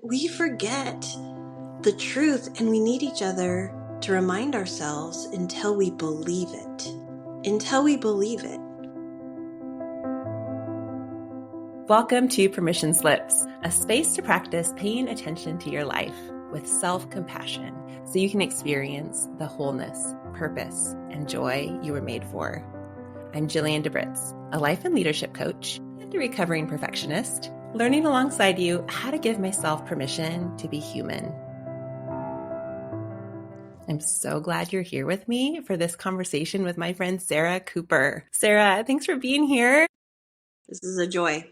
we forget the truth and we need each other to remind ourselves until we believe it. Until we believe it. Welcome to Permission Slips, a space to practice paying attention to your life with self-compassion so you can experience the wholeness, purpose, and joy you were made for. I'm Jillian DeBritz, a life and leadership coach and a recovering perfectionist, learning alongside you how to give myself permission to be human. I'm so glad you're here with me for this conversation with my friend Sarah Cooper. Sarah, thanks for being here. This is a joy.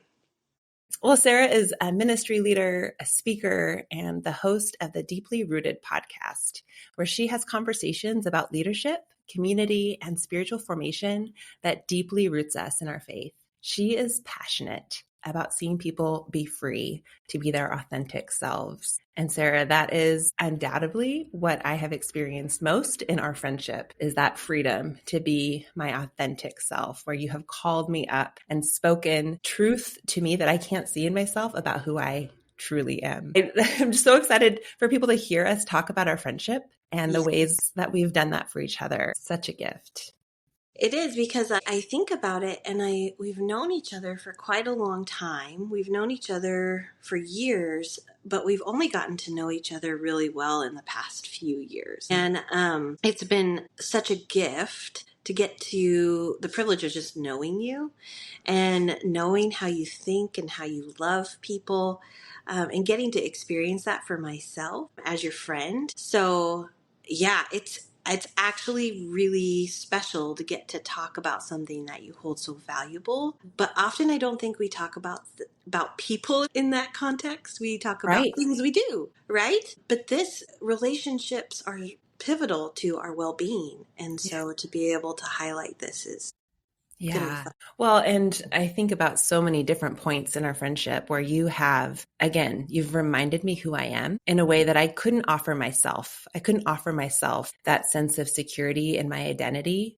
Well, Sarah is a ministry leader, a speaker, and the host of the Deeply Rooted podcast, where she has conversations about leadership, community, and spiritual formation that deeply roots us in our faith. She is passionate about seeing people be free to be their authentic selves. And Sarah, that is undoubtedly what I have experienced most in our friendship, is that freedom to be my authentic self, where you have called me up and spoken truth to me that I can't see in myself about who I truly am. I'm just so excited for people to hear us talk about our friendship and the ways that we've done that for each other. Such a gift. It is, because I think about it and we've known each other for quite a long time. We've known each other for years, but we've only gotten to know each other really well in the past few years. And it's been such a gift to get to the privilege of just knowing you and knowing how you think and how you love people, and getting to experience that for myself as your friend. So yeah, it's actually really special to get to talk about something that you hold so valuable. But often I don't think we talk about people in that context. We talk about things we do, right? But relationships are pivotal to our well-being. And so to be able to highlight this is Well, and I think about so many different points in our friendship where you've reminded me who I am in a way that I couldn't offer myself. I couldn't offer myself that sense of security in my identity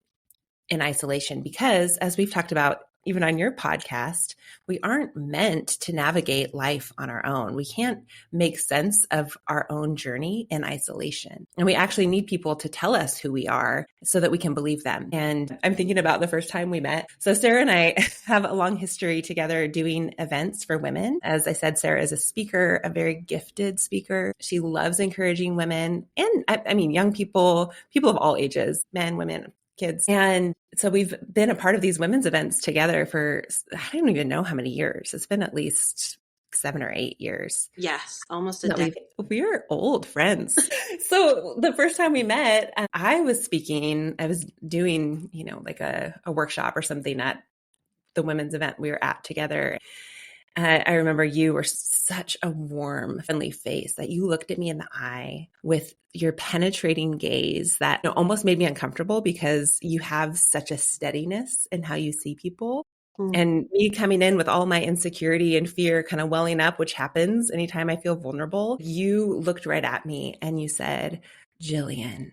in isolation, because as we've talked about, even on your podcast, we aren't meant to navigate life on our own. We can't make sense of our own journey in isolation. And we actually need people to tell us who we are so that we can believe them. And I'm thinking about the first time we met. So Sarah and I have a long history together doing events for women. As I said, Sarah is a speaker, a very gifted speaker. She loves encouraging women and I mean, young people of all ages, men, women, kids. And so we've been a part of these women's events together for, I don't even know how many years. It's been at least 7 or 8 years. Yes, almost a decade. We're old friends. So the first time we met, I was doing, like a workshop or something at the women's event we were at together. I remember you were such a warm, friendly face that you looked at me in the eye with your penetrating gaze that almost made me uncomfortable, because you have such a steadiness in how you see people. And me coming in with all my insecurity and fear kind of welling up, which happens anytime I feel vulnerable, you looked right at me and you said, "Jillian,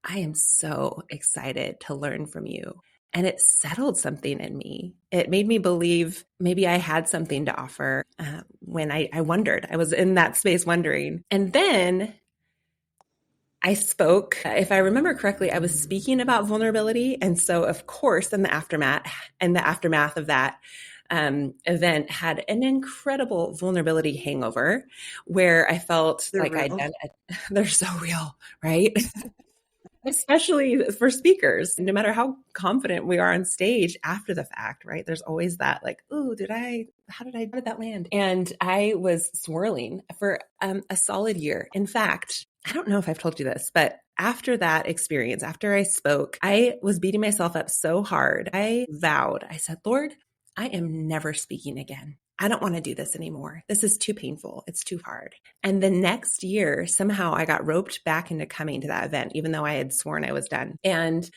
I am so excited to learn from you." And it settled something in me. It made me believe maybe I had something to offer when I wondered. I was in that space wondering. And then I spoke. If I remember correctly, I was speaking about vulnerability. And so, of course, in the aftermath of that event had an incredible vulnerability hangover where I felt they're so real, right? Especially for speakers, no matter how confident we are on stage after the fact, right? There's always that how did that land? And I was swirling for a solid year. In fact, I don't know if I've told you this, but after that experience, after I spoke, I was beating myself up so hard. I said, "Lord, I am never speaking again. I don't want to do this anymore. This is too painful. It's too hard." And the next year, somehow I got roped back into coming to that event, even though I had sworn I was done. And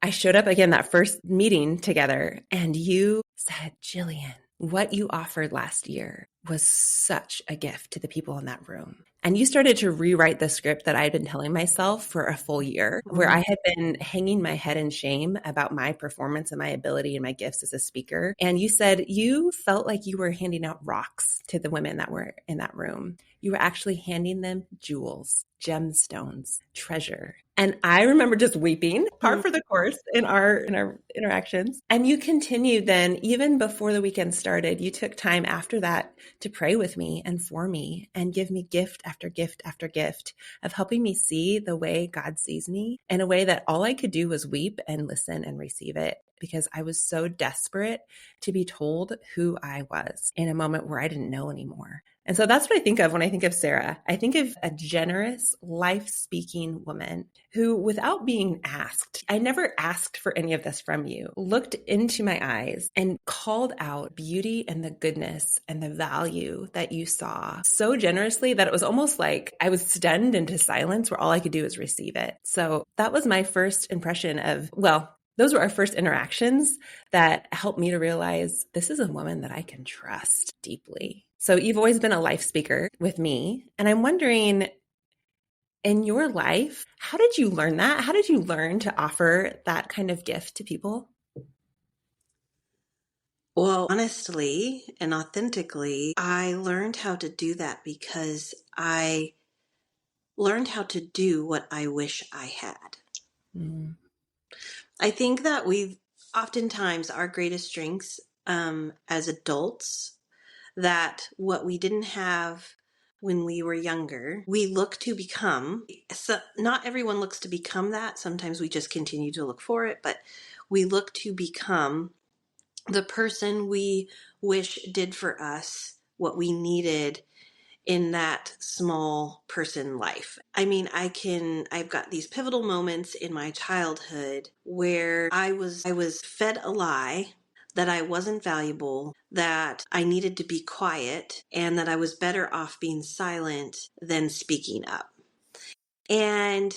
I showed up again that first meeting together, and you said, "Jillian, what you offered last year was such a gift to the people in that room." And you started to rewrite the script that I'd been telling myself for a full year, where I had been hanging my head in shame about my performance and my ability and my gifts as a speaker. And you said you felt like you were handing out rocks to the women that were in that room. You were actually handing them jewels, gemstones, treasure. And I remember just weeping, par for the course in our interactions. And you continued then, even before the weekend started, you took time after that to pray with me and for me and give me gift after gift after gift of helping me see the way God sees me in a way that all I could do was weep and listen and receive it, because I was so desperate to be told who I was in a moment where I didn't know anymore. And so that's what I think of when I think of Sarah. I think of a generous, life-speaking woman who, without being asked, I never asked for any of this from you, looked into my eyes and called out beauty and the goodness and the value that you saw so generously that it was almost like I was stunned into silence where all I could do was receive it. So that was my first impression of, well, those were our first interactions that helped me to realize this is a woman that I can trust deeply. So you've always been a life speaker with me. And I'm wondering, in your life, how did you learn that? How did you learn to offer that kind of gift to people? Well, honestly and authentically, I learned how to do that because I learned how to do what I wish I had. Mm. I think that we've oftentimes our greatest strengths as adults, that what we didn't have when we were younger, we look to become. So not everyone looks to become that. Sometimes we just continue to look for it, but we look to become the person we wish did for us what we needed in that small person life. I mean, I've got these pivotal moments in my childhood where I was fed a lie that I wasn't valuable, that I needed to be quiet, and that I was better off being silent than speaking up. And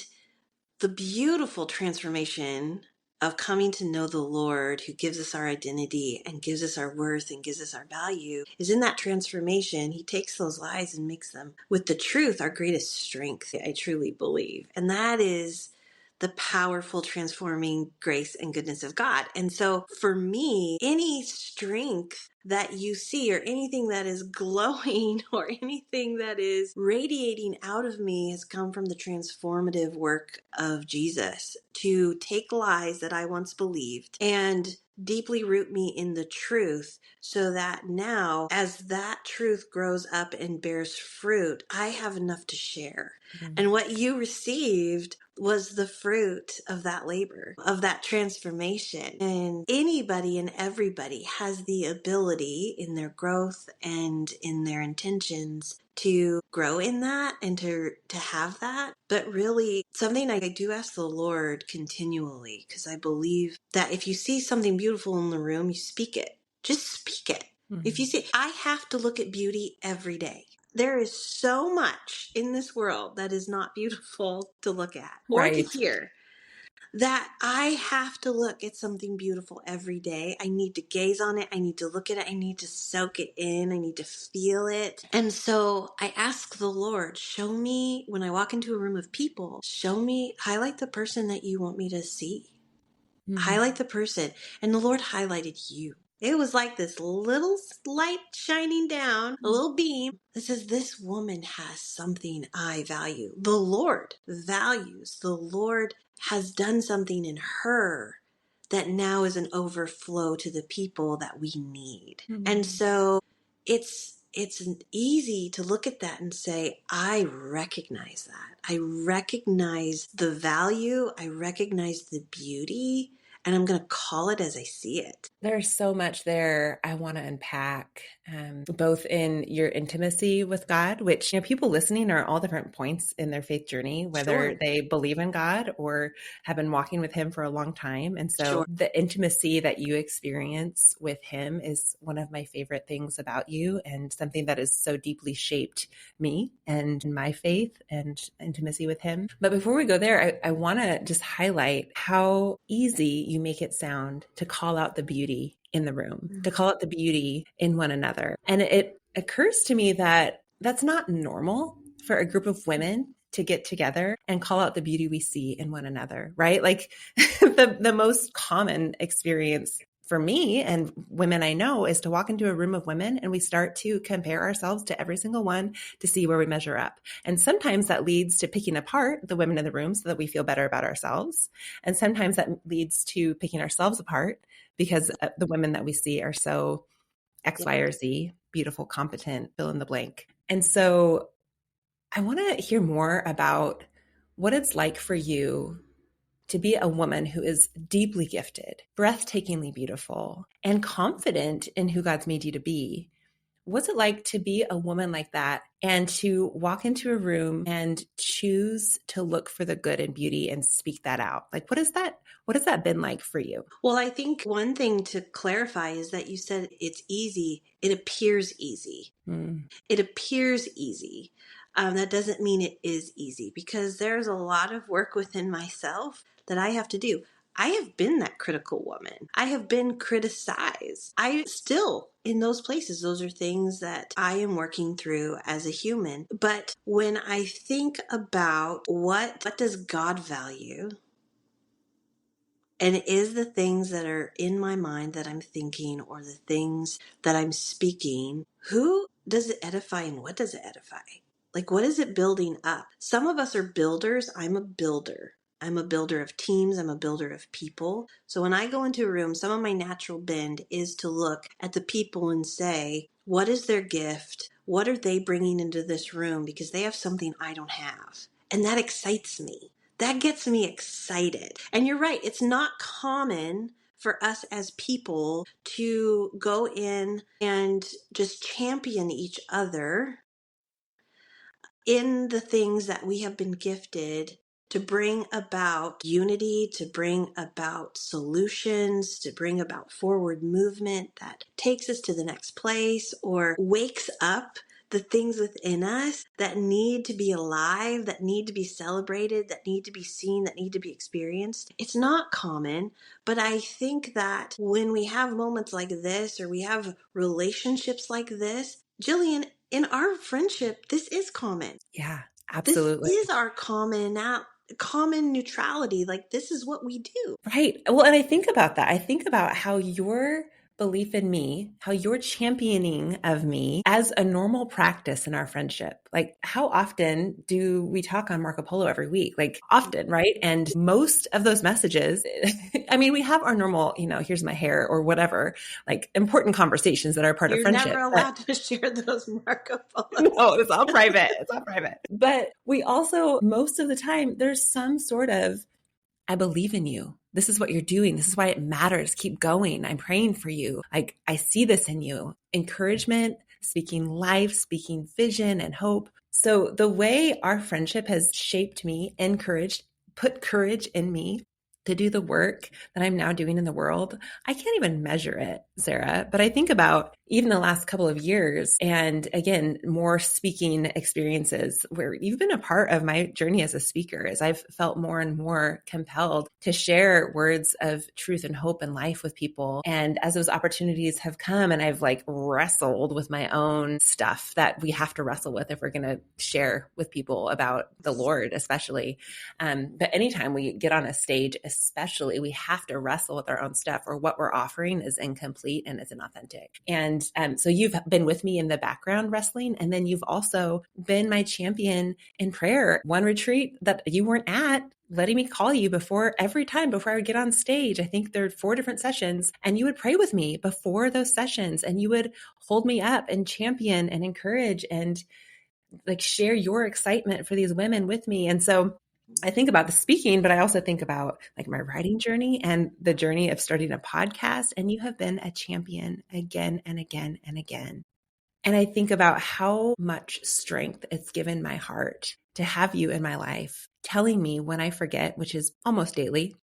the beautiful transformation of coming to know the Lord, who gives us our identity and gives us our worth and gives us our value, is in that transformation. He takes those lies and makes them with the truth our greatest strength, I truly believe. And that is the powerful transforming grace and goodness of God. And so for me, any strength that you see or anything that is glowing or anything that is radiating out of me has come from the transformative work of Jesus to take lies that I once believed and deeply root me in the truth, so that now, as that truth grows up and bears fruit, I have enough to share. Mm. And what you received was the fruit of that labor, of that transformation. And anybody and everybody has the ability in their growth and in their intentions to grow in that and to have that. But really, something I do ask the Lord continually, because I believe that if you see something beautiful in the room, you speak it. Just speak it. If you Mm. see, I have to look at beauty every day. There is so much in this world that is not beautiful to look at or to Right. hear, that I have to look at something beautiful every day. I need to gaze on it. I need to look at it. I need to soak it in. I need to feel it. And so I ask the Lord, show me when I walk into a room of people, show me, highlight the person that you want me to see. Mm. Highlight the person. And the Lord highlighted you. It was like this little light shining down, a little beam that says, this woman has something I value. The Lord values. The Lord has done something in her that now is an overflow to the people that we need. And Mm. so it's easy to look at that and say, I recognize that. I recognize the value. I recognize the beauty, and I'm going to call it as I see it. There's so much there I want to unpack, both in your intimacy with God, which, people listening are all different points in their faith journey, whether Sure. they believe in God or have been walking with Him for a long time. And so Sure. the intimacy that you experience with Him is one of my favorite things about you, and something that has so deeply shaped me and my faith and intimacy with Him. But before we go there, I want to just highlight how easy you make it sound to call out the beauty in the room, to call out the beauty in one another. And it occurs to me that that's not normal. for a group of women to get together and call out the beauty we see in one another, right? Like the most common experience for me and women I know is to walk into a room of women and we start to compare ourselves to every single one to see where we measure up. And sometimes that leads to picking apart the women in the room so that we feel better about ourselves. And sometimes that leads to picking ourselves apart because the women that we see are so X, Y, or Z, beautiful, competent, fill in the blank. And so I want to hear more about what it's like for you to be a woman who is deeply gifted, breathtakingly beautiful, and confident in who God's made you to be. What's it like to be a woman like that and to walk into a room and choose to look for the good and beauty and speak that out? Like, what has that been like for you? Well, I think one thing to clarify is that you said it's easy. It appears easy. It appears easy. That doesn't mean it is easy, because there's a lot of work within myself that I have to do. I have been that critical woman. I have been criticized. I still, in those places, those are things that I am working through as a human. But when I think about what does God value, and it is the things that are in my mind that I'm thinking, or the things that I'm speaking, who does it edify and what does it edify? Like, what is it building up? Some of us are builders. I'm a builder. I'm a builder of teams. I'm a builder of people. So when I go into a room, some of my natural bend is to look at the people and say, what is their gift? What are they bringing into this room? Because they have something I don't have. And that excites me. That gets me excited. And you're right, it's not common for us as people to go in and just champion each other in the things that we have been gifted to bring about unity, to bring about solutions, to bring about forward movement that takes us to the next place or wakes up the things within us that need to be alive, that need to be celebrated, that need to be seen, that need to be experienced. It's not common, but I think that when we have moments like this, or we have relationships like this, Jillian, in our friendship, this is common. Yeah, This absolutely. is our common neutrality. Like, this is what we do. Right. Well, and I think about that. I think about how your belief in me, how your championing of me as a normal practice in our friendship. Like, how often do we talk on Marco Polo every week? Like, often, right? And most of those messages, I mean, we have our normal, here's my hair or whatever, like important conversations that are part of You're never friendship. But allowed to share those Marco Polos. no, it's all private. It's all private. But we also, most of the time, there's some sort of, I believe in you. This is what you're doing. This is why it matters. Keep going. I'm praying for you. Like, I see this in you. Encouragement, speaking life, speaking vision and hope. So the way our friendship has shaped me, encouraged, put courage in me to do the work that I'm now doing in the world, I can't even measure it, Sarah. But I think about even the last couple of years, and again, more speaking experiences where you've been a part of my journey as a speaker, as I've felt more and more compelled to share words of truth and hope and life with people. And as those opportunities have come, and I've like wrestled with my own stuff that we have to wrestle with if we're going to share with people about the Lord, especially. But anytime we get on a stage, especially, we have to wrestle with our own stuff, or what we're offering is incomplete and it's inauthentic. And so you've been with me in the background wrestling, and then you've also been my champion in prayer. One retreat that you weren't at, letting me call you every time before I would get on stage. I think there are 4 different sessions, and you would pray with me before those sessions, and you would hold me up and champion and encourage and like share your excitement for these women with me. And so I think about the speaking, but I also think about like my writing journey and the journey of starting a podcast. And you have been a champion again and again and again. And I think about how much strength it's given my heart to have you in my life, telling me when I forget, which is almost daily,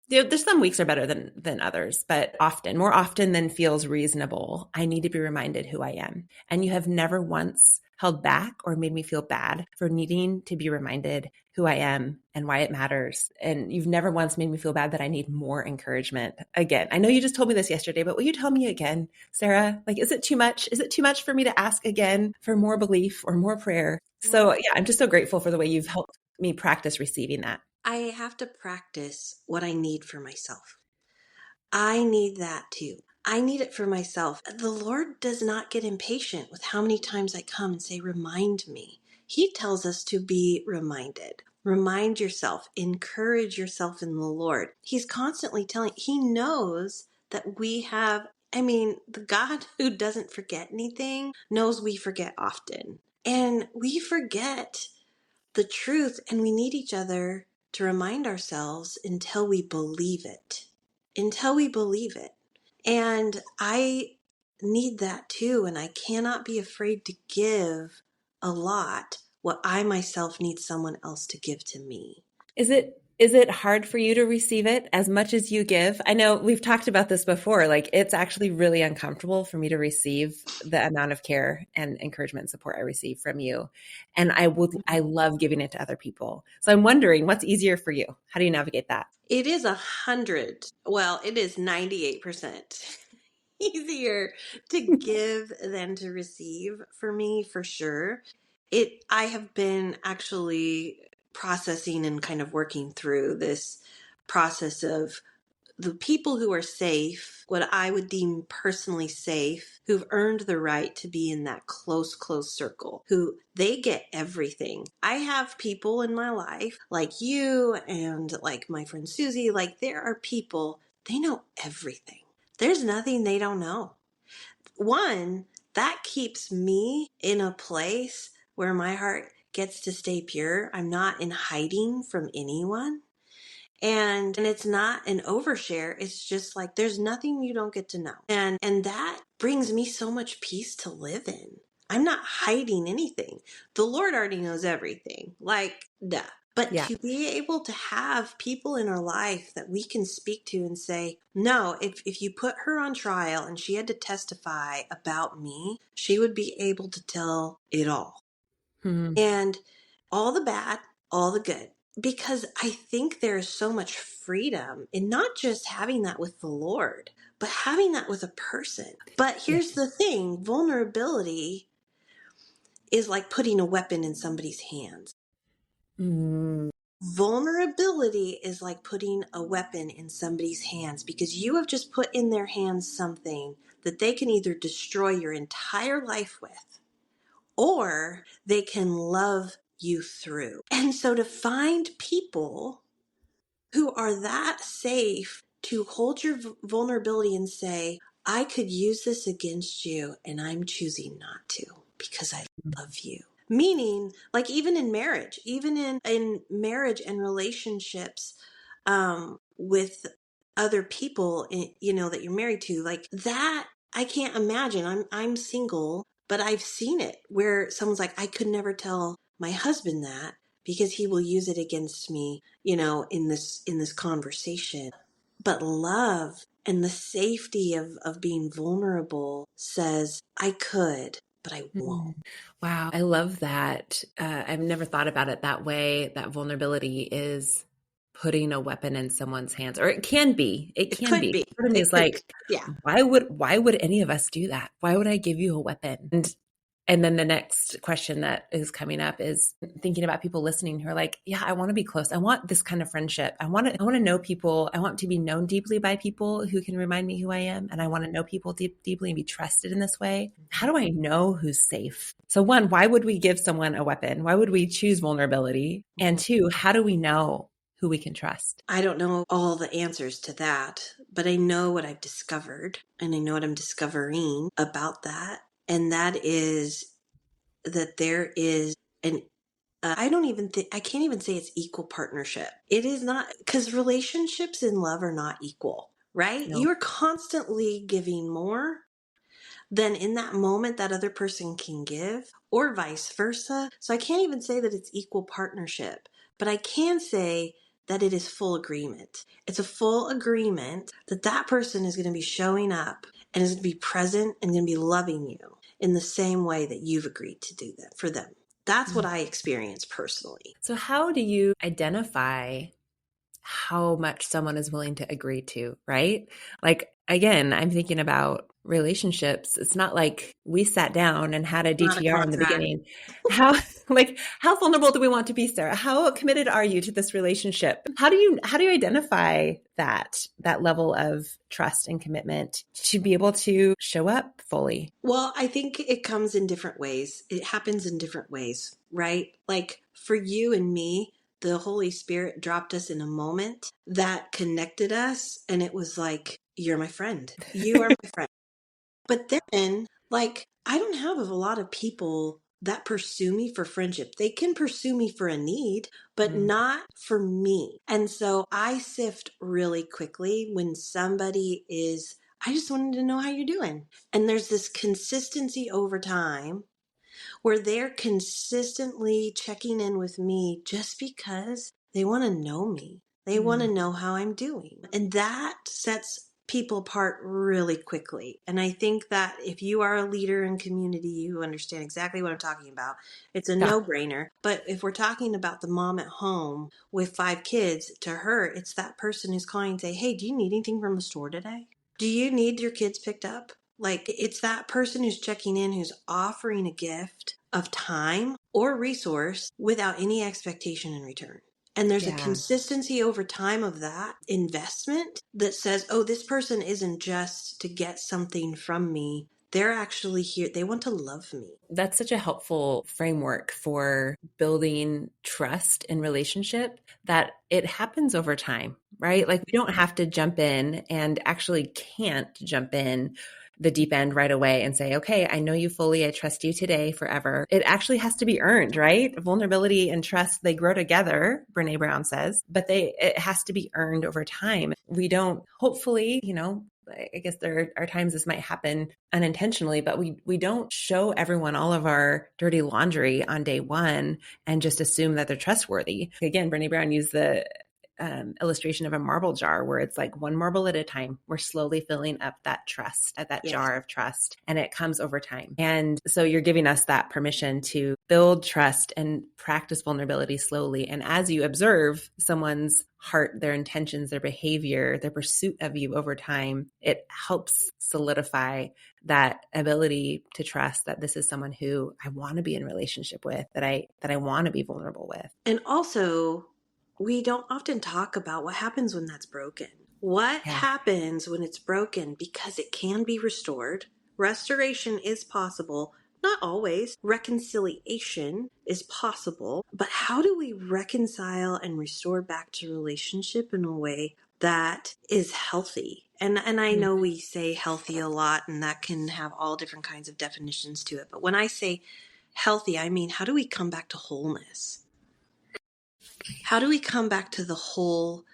There's some weeks are better than others, but more often than feels reasonable, I need to be reminded who I am. And you have never once held back or made me feel bad for needing to be reminded who I am and why it matters. And you've never once made me feel bad that I need more encouragement. Again, I know you just told me this yesterday, but will you tell me again, Sarah? Like, is it too much? Is it too much for me to ask again for more belief or more prayer? So yeah, I'm just so grateful for the way you've helped me practice receiving that. I have to practice what I need for myself. I need that too. I need it for myself. The Lord does not get impatient with how many times I come and say, remind me. He tells us to be reminded. Remind yourself, encourage yourself in the Lord. He's constantly telling, He knows that we have, the God who doesn't forget anything knows we forget often. And we forget the truth, and we need each other to remind ourselves until we believe it. Until we believe it. And I need that too, and I cannot be afraid to give a lot what I myself need someone else to give to me. Is it hard for you to receive it as much as you give? I know we've talked about this before. Like, it's actually really uncomfortable for me to receive the amount of care and encouragement and support I receive from you. And I love giving it to other people. So I'm wondering, what's easier for you? How do you navigate that? It is 100, well, it is 98% easier to give than to receive for me, for sure. I have been actually processing and kind of working through this process of the people who are safe, what I would deem personally safe, who've earned the right to be in that close circle, who they get everything. I have people in my life like you and like my friend Susie, like there are people, they know everything. There's nothing they don't know. One, that keeps me in a place where my heart gets to stay pure. I'm not in hiding from anyone. And it's not an overshare. It's just like there's nothing you don't get to know. And that brings me so much peace to live in. I'm not hiding anything. The Lord already knows everything. Like, duh. But Yeah. to be able to have people in our life that we can speak to and say, no, if you put her on trial and she had to testify about me, she would be able to tell it all. Hmm. And all the bad, all the good. Because I think there's so much freedom in not just having that with the Lord, but having that with a person. But Yeah. here's the thing, vulnerability is like putting a weapon in somebody's hands. Mm. Vulnerability is like putting a weapon in somebody's hands because you have just put in their hands something that they can either destroy your entire life with, or they can love you through. And so to find people who are that safe to hold your vulnerability and say, I could use this against you and I'm choosing not to because I love you. Meaning, like even in marriage, even in marriage and relationships with other people, that you're married to, like that, I can't imagine. I'm single, but I've seen it where someone's like, I could never tell my husband that because he will use it against me, in this conversation. But love and the safety of being vulnerable says, I could, but I won't. Mm. Wow. I love that. I've never thought about it that way. That vulnerability is putting a weapon in someone's hands, or it can be. It It can could be. be. Part of me It is could like, be. Yeah. why would any of us do that? Why would I give you a weapon? And then the next question that is coming up is thinking about people listening who are like, yeah, I want to be close. I want this kind of friendship. I want to know people. I want to be known deeply by people who can remind me who I am. And I want to know people deeply and be trusted in this way. How do I know who's safe? So one, why would we give someone a weapon? Why would we choose vulnerability? And two, how do we know who we can trust? I don't know all the answers to that, but I know what I've discovered and I know what I'm discovering about that. And that is that there is an I don't even think, I can't even say it's equal partnership. It is not, because relationships in love are not equal, right? No. You're constantly giving more than in that moment that other person can give, or vice versa. So I can't even say that it's equal partnership, but I can say that it is full agreement. It's a full agreement that that person is going to be showing up and is going to be present and going to be loving you in the same way that you've agreed to do that for them. That's what I experience personally. So, how do you identify how much someone is willing to agree to, right? Like, again, I'm thinking about relationships. It's not like we sat down and had a Not a DTR in the contract. beginning. How, like, how vulnerable do we want to be, Sarah? How committed are you to this relationship? How do you identify that level of trust and commitment to be able to show up fully? Well, I think it comes in different ways. It happens in different ways, right? Like for you and me, the Holy Spirit dropped us in a moment that connected us. And it was like, you're my friend. You are my friend. But then, like, I don't have a lot of people that pursue me for friendship. They can pursue me for a need, but Mm, not for me. And so I sift really quickly when somebody is, I just wanted to know how you're doing. And there's this consistency over time where they're consistently checking in with me just because they want to know me. They want to mm. know how I'm doing. And that sets people apart really quickly. And I think that if you are a leader in community, you understand exactly what I'm talking about. It's a Yeah, no brainer. But if we're talking about the mom at home with 5 kids, to her, it's that person who's calling and say, hey, do you need anything from the store today? Do you need your kids picked up? Like, it's that person who's checking in, who's offering a gift of time or resource without any expectation in return. And there's a yeah. consistency over time of that investment that says, oh, this person isn't just to get something from me. They're actually here. They want to love me. That's such a helpful framework for building trust in relationship, that it happens over time, right? Like we don't have to jump in, and actually can't jump in the deep end right away and say, okay, I know you fully. I trust you today, forever. It actually has to be earned, right? Vulnerability and trust, they grow together, Brene Brown says, but it has to be earned over time. We don't, hopefully, I guess there are times this might happen unintentionally, but we don't show everyone all of our dirty laundry on day one and just assume that they're trustworthy. Again, Brene Brown used the illustration of a marble jar, where it's like one marble at a time. We're slowly filling up that trust, at that Yes. jar of trust, and it comes over time. And so you're giving us that permission to build trust and practice vulnerability slowly. And as you observe someone's heart, their intentions, their behavior, their pursuit of you over time, it helps solidify that ability to trust that this is someone who I want to be in relationship with, that I want to be vulnerable with. And also, we don't often talk about what happens when that's broken. What Yeah. happens when it's broken? Because it can be restored. Restoration is possible. Not always. Reconciliation is possible. But how do we reconcile and restore back to relationship in a way that is healthy? And I know we say healthy a lot, and that can have all different kinds of definitions to it. But when I say healthy, I mean, how do we come back to wholeness? How do we come back to the whole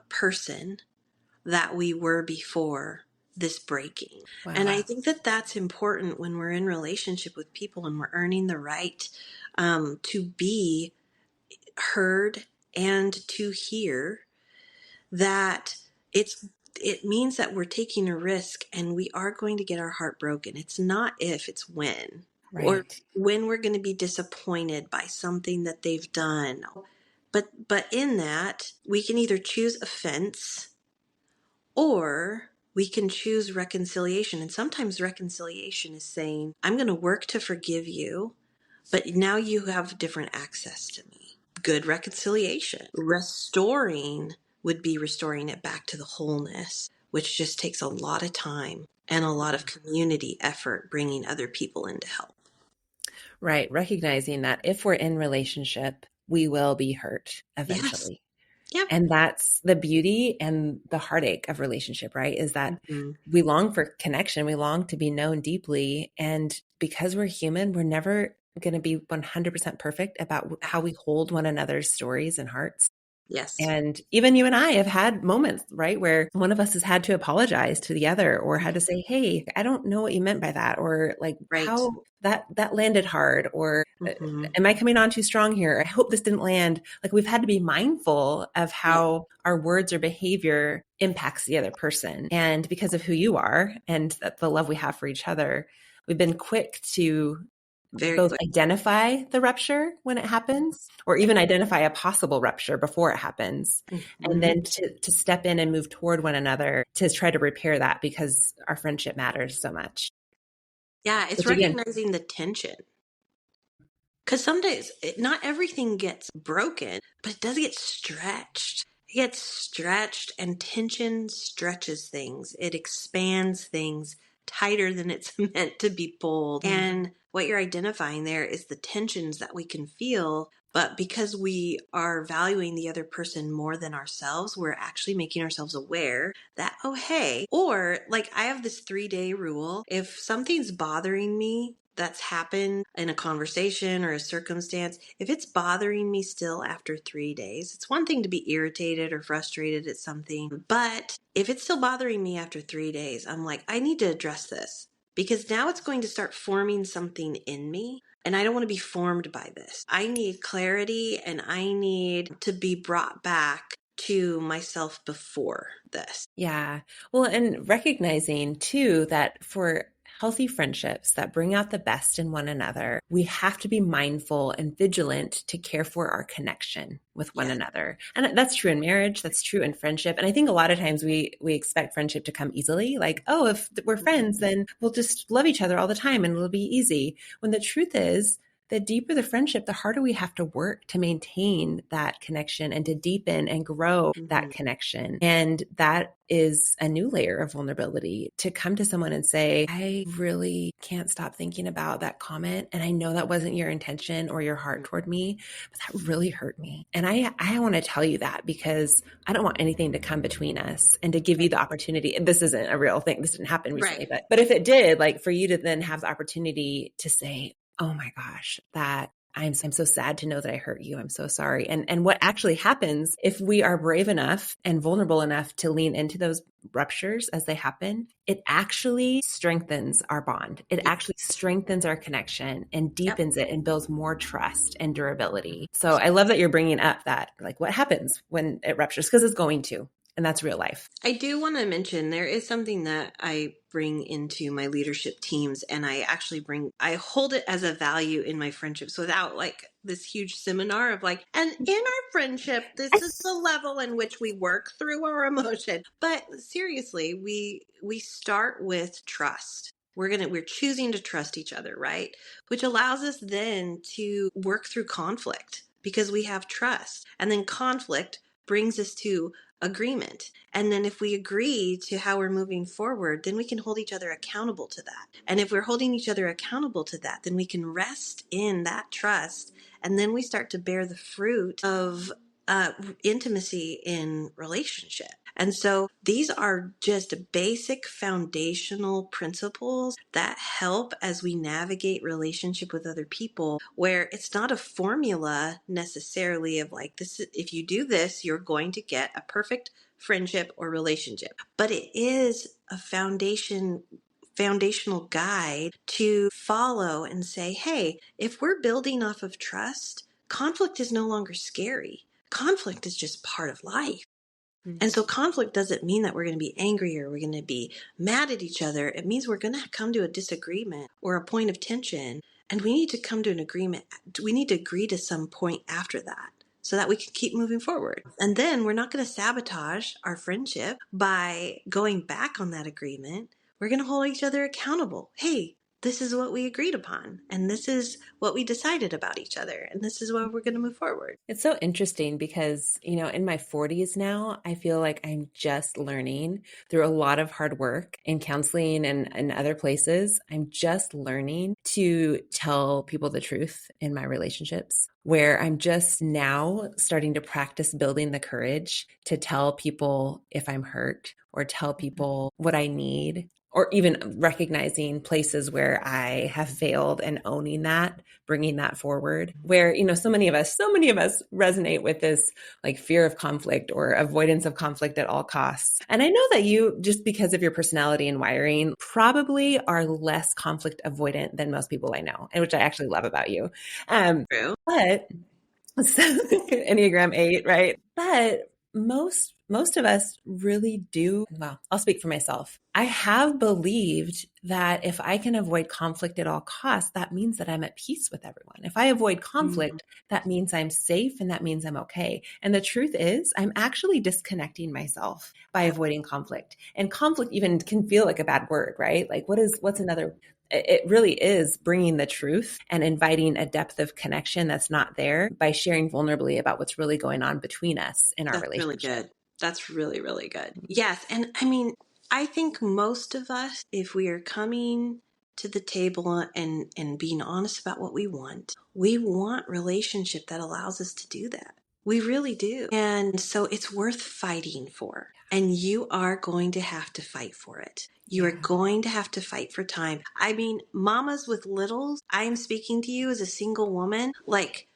person that we were before this breaking? And Wow. I think that that's important when we're in relationship with people and we're earning the right to be heard and to hear that it means that we're taking a risk and we are going to get our heart broken. It's not if, it's when. Or Right. when we're going to be disappointed by something that they've done. But in that, we can either choose offense or we can choose reconciliation. And sometimes reconciliation is saying, I'm going to work to forgive you, but now you have different access to me. Good reconciliation. Restoring would be restoring it back to the wholeness, which just takes a lot of time and a lot of community effort, bringing other people in to help. Right. Recognizing that if we're in relationship, we will be hurt Yes. eventually. Yep. And that's the beauty and the heartache of relationship, right? Is that Mm-hmm. we long for connection. We long to be known deeply. And because we're human, we're never going to be 100% perfect about how we hold one another's stories and hearts. Yes. And even you and I have had moments, right, where one of us has had to apologize to the other or had to say, "Hey, I don't know what you meant by that," or like Right. how that landed hard, or Hmm. am I coming on too strong here? I hope this didn't land. Like we've had to be mindful of Yeah. how our words or behavior impacts the other person. And because of who you are and the love we have for each other, we've been quick to Very both quick. identify the rupture when it happens or Yep. even identify a possible rupture before it happens, and Hmm. then to step in and move toward one another to try to repair that because our friendship matters so much, Yeah, it's which again, recognizing the tension. Because some days, not everything gets broken, but it does get stretched. It gets stretched, and tension stretches things. It expands things tighter than it's meant to be pulled. And what you're identifying there is the tensions that we can feel. But because we are valuing the other person more than ourselves, we're actually making ourselves aware that, oh, hey, or like I have this 3-day rule. If something's bothering me, that's happened in a conversation or a circumstance, if it's bothering me still after 3 days, it's one thing to be irritated or frustrated at something. But if it's still bothering me after 3 days, I'm like, I need to address this because now it's going to start forming something in me. And I don't want to be formed by this. I need clarity and I need to be brought back to myself before this. yeah. Well, and recognizing too that for healthy friendships that bring out the best in one another, we have to be mindful and vigilant to care for our connection with one Yes. another. And that's true in marriage, that's true in friendship. And I think a lot of times we expect friendship to come easily, like, oh, if we're friends, then we'll just love each other all the time and it'll be easy. When the truth is, the deeper the friendship, the harder we have to work to maintain that connection and to deepen and grow that Mhm. connection. And that is a new layer of vulnerability to come to someone and say, I really can't stop thinking about that comment. And I know that wasn't your intention or your heart toward me, but that really hurt me. And I want to tell you that because I don't want anything to come between us and to give you the opportunity. This isn't a real thing. This didn't happen recently, Right. but if it did, like for you to then have the opportunity to say, oh my gosh, that I'm so sad to know that I hurt you. I'm so sorry. And what actually happens if we are brave enough and vulnerable enough to lean into those ruptures as they happen, it actually strengthens our bond. It Yeah. actually strengthens our connection and Yep. deepens it and builds more trust and durability. So I love that you're bringing up that, like, what happens when it ruptures, because it's going to, and that's real life. I do want to mention there is something that I bring into my leadership teams, and I hold it as a value in my friendships without like this huge seminar of like, and in our friendship, this is the level in which we work through our emotion. But seriously, we start with trust. We're choosing to trust each other, right? Which allows us then to work through conflict because we have trust. And then conflict brings us to agreement. And then if we agree to how we're moving forward, then we can hold each other accountable to that. And if we're holding each other accountable to that, then we can rest in that trust. And then we start to bear the fruit of intimacy in relationship. And so these are just basic foundational principles that help as we navigate relationship with other people, where it's not a formula necessarily of like, this, if you do this, you're going to get a perfect friendship or relationship, but it is a foundational guide to follow and say, hey, if we're building off of trust, conflict is no longer scary. Conflict is just part of life. And so conflict doesn't mean that we're going to be angry or we're going to be mad at each other. It means we're going to come to a disagreement or a point of tension. And we need to come to an agreement. We need to agree to some point after that so that we can keep moving forward. And then we're not going to sabotage our friendship by going back on that agreement. We're going to hold each other accountable. Hey, this is what we agreed upon, and this is what we decided about each other, and this is where we're going to move forward. It's so interesting because, in my 40s now, I feel like I'm just learning through a lot of hard work in counseling and other places. I'm just learning to tell people the truth in my relationships, where I'm just now starting to practice building the courage to tell people if I'm hurt or tell people what I need, or even recognizing places where I have failed and owning that, bringing that forward. Where, so many of us resonate with this like fear of conflict or avoidance of conflict at all costs. And I know that you, just because of your personality and wiring, probably are less conflict avoidant than most people I know, and which I actually love about you. True. But so, Enneagram 8, right? But most of us really do. Well, I'll speak for myself. I have believed that if I can avoid conflict at all costs, that means that I'm at peace with everyone. If I avoid Mm, conflict, that means I'm safe and that means I'm okay. And the truth is, I'm actually disconnecting myself by yeah, avoiding conflict. And conflict even can feel like a bad word, right? Like what's another, it really is bringing the truth and inviting a depth of connection that's not there by sharing vulnerably about what's really going on between us in our that's really relationship. good. That's really, really good. Yes. And I mean, I think most of us, if we are coming to the table and being honest about what we want relationship that allows us to do that. We really do. And so it's worth fighting for. And you are going to have to fight for it. You are Yeah. going to have to fight for time. I mean, mamas with littles, I am speaking to you as a single woman. Like,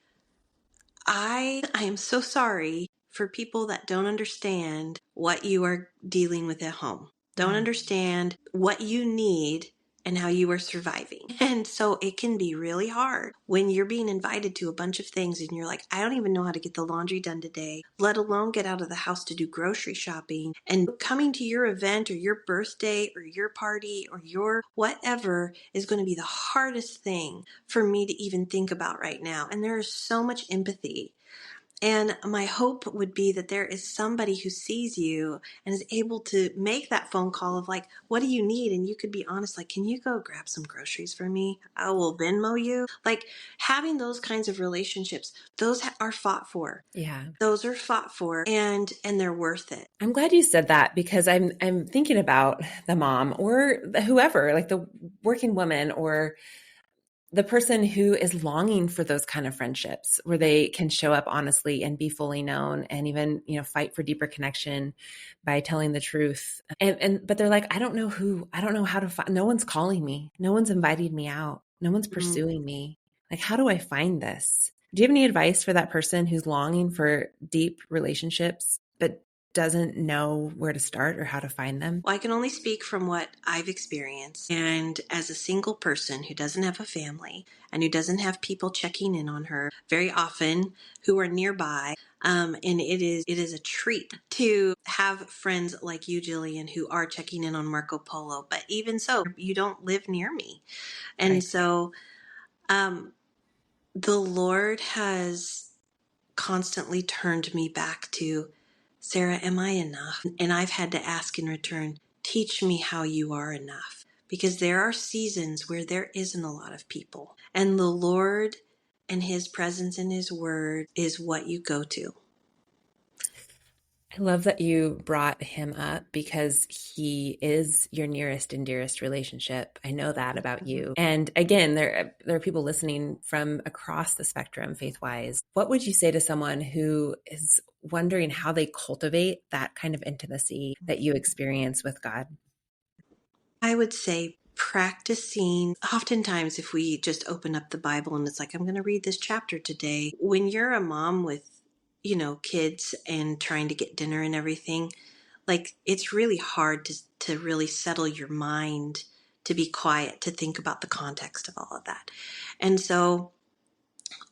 I am so sorry for people that don't understand what you are dealing with at home. Don't Mm. understand what you need and how you are surviving. And so it can be really hard when you're being invited to a bunch of things and you're like, I don't even know how to get the laundry done today, let alone get out of the house to do grocery shopping. And coming to your event or your birthday or your party or your whatever is going to be the hardest thing for me to even think about right now. And there is so much empathy. And my hope would be that there is somebody who sees you and is able to make that phone call of like, what do you need? And you could be honest, like, can you go grab some groceries for me? I will Venmo you. Like having those kinds of relationships, those are fought for. Yeah. Those are fought for and they're worth it. I'm glad you said that because I'm thinking about the mom or whoever, like the working woman or the person who is longing for those kind of friendships where they can show up honestly and be fully known and even, fight for deeper connection by telling the truth. But they're like, I don't know how to find, no one's calling me. No one's inviting me out. No one's Mm. pursuing me. Like, how do I find this? Do you have any advice for that person who's longing for deep relationships, but doesn't know where to start or how to find them? Well, I can only speak from what I've experienced. And as a single person who doesn't have a family and who doesn't have people checking in on her very often who are nearby, and it is a treat to have friends like you, Jillian, who are checking in on Marco Polo. But even so, you don't live near me. And Right. so um, the Lord has constantly turned me back to, Sarah, am I enough? And I've had to ask in return, teach me how you are enough. Because there are seasons where there isn't a lot of people. And the Lord and His presence and His word is what you go to. I love that you brought him up because he is your nearest and dearest relationship. I know that about you. And again, there are people listening from across the spectrum faith-wise. What would you say to someone who is wondering how they cultivate that kind of intimacy that you experience with God? I would say practicing, oftentimes, if we just open up the Bible and it's like, I'm going to read this chapter today, when you're a mom with, kids and trying to get dinner and everything, like it's really hard to really settle your mind to be quiet, to think about the context of all of that. And so,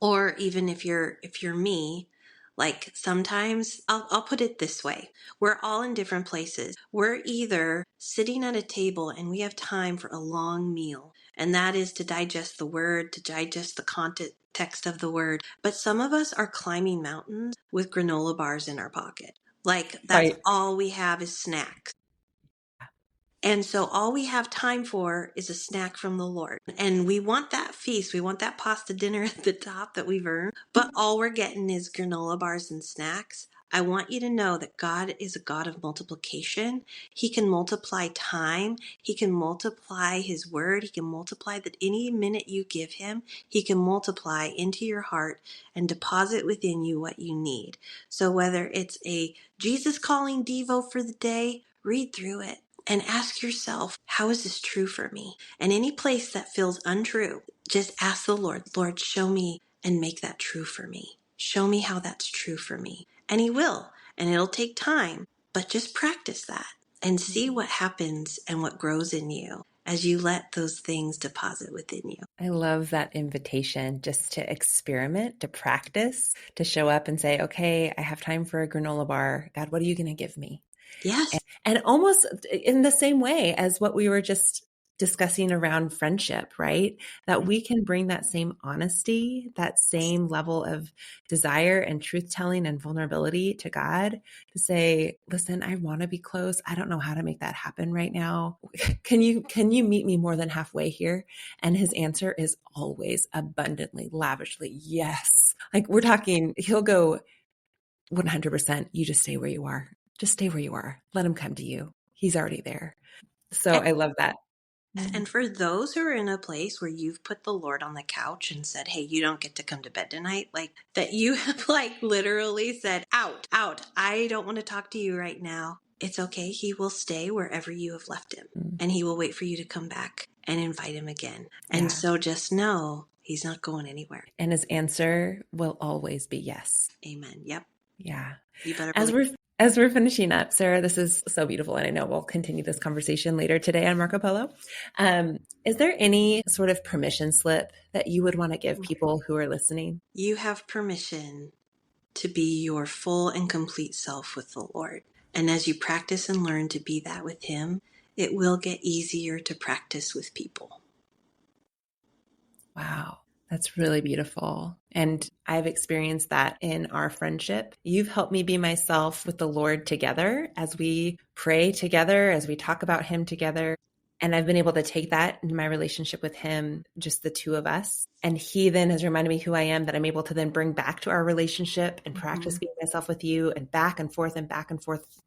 or even if you're me, like sometimes I'll put it this way, we're all in different places. We're either sitting at a table and we have time for a long meal, and that is to digest the word, to digest the context of the word. But some of us are climbing mountains with granola bars in our pocket. Like that's Right. all we have is snacks. And so all we have time for is a snack from the Lord. And we want that feast. We want that pasta dinner at the top that we've earned. But all we're getting is granola bars and snacks. I want you to know that God is a God of multiplication. He can multiply time. He can multiply His word. He can multiply that any minute you give Him, He can multiply into your heart and deposit within you what you need. So whether it's a Jesus calling Devo for the day, read through it and ask yourself, how is this true for me? And any place that feels untrue, just ask the Lord, Lord, show me and make that true for me. Show me how that's true for me. And He will. And it'll take time, but just practice that and see what happens and what grows in you as you let those things deposit within you. I love that invitation just to experiment, to practice, to show up and say, okay, I have time for a granola bar. God, what are you going to give me? Yes. And almost in the same way as what we were just discussing around friendship, right? That we can bring that same honesty, that same level of desire and truth telling and vulnerability to God to say, listen, I want to be close. I don't know how to make that happen right now. Can you meet me more than halfway here? And his answer is always abundantly, lavishly, yes. Like we're talking, he'll go 100%. You just stay where you are. Just stay where you are. Let him come to you. He's already there. So I love that. And for those who are in a place where you've put the Lord on the couch and said, hey, you don't get to come to bed tonight, like that you have like literally said, out, out. I don't want to talk to you right now. It's okay. He will stay wherever you have left him and he will wait for you to come back and invite him again. And so just know he's not going anywhere. And his answer will always be yes. Amen. Yep. Yeah. You better As we're finishing up, Sarah, this is so beautiful. And I know we'll continue this conversation later today on Marco Polo. Is there any sort of permission slip that you would want to give people who are listening? You have permission to be your full and complete self with the Lord. And as you practice and learn to be that with Him, it will get easier to practice with people. Wow. That's really beautiful. And I've experienced that in our friendship. You've helped me be myself with the Lord together as we pray together, as we talk about Him together. And I've been able to take that into my relationship with Him, just the two of us. And He then has reminded me who I am, that I'm able to then bring back to our relationship and practice being myself with you, and back and forth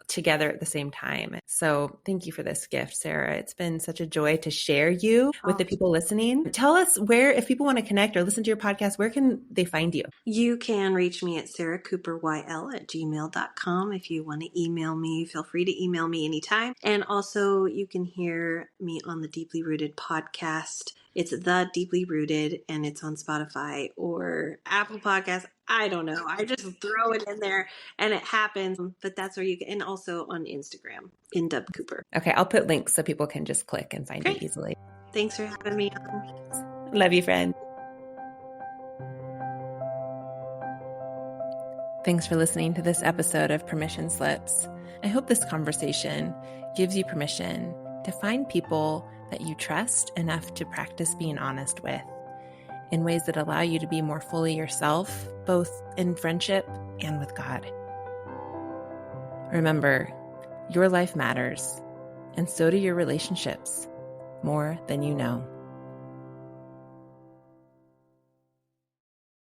together at the same time. So thank you for this gift, Sarah. It's been such a joy to share you with the people listening. Tell us where, if people want to connect or listen to your podcast, where can they find you? You can reach me at sarahcooperyl@gmail.com. If you want to email me, feel free to email me anytime. And also you can hear me on the Deeply Rooted podcast. It's The Deeply Rooted, and it's on Spotify or Apple Podcasts. I don't know. I just throw it in there and it happens. But that's where you can, and also on Instagram, in Dub Cooper. Okay, I'll put links so people can just click and find it easily. Thanks for having me on. Love you, friend. Thanks for listening to this episode of Permission Slips. I hope this conversation gives you permission to find people that you trust enough to practice being honest with in ways that allow you to be more fully yourself, both in friendship and with God. Remember, your life matters, and so do your relationships, more than you know.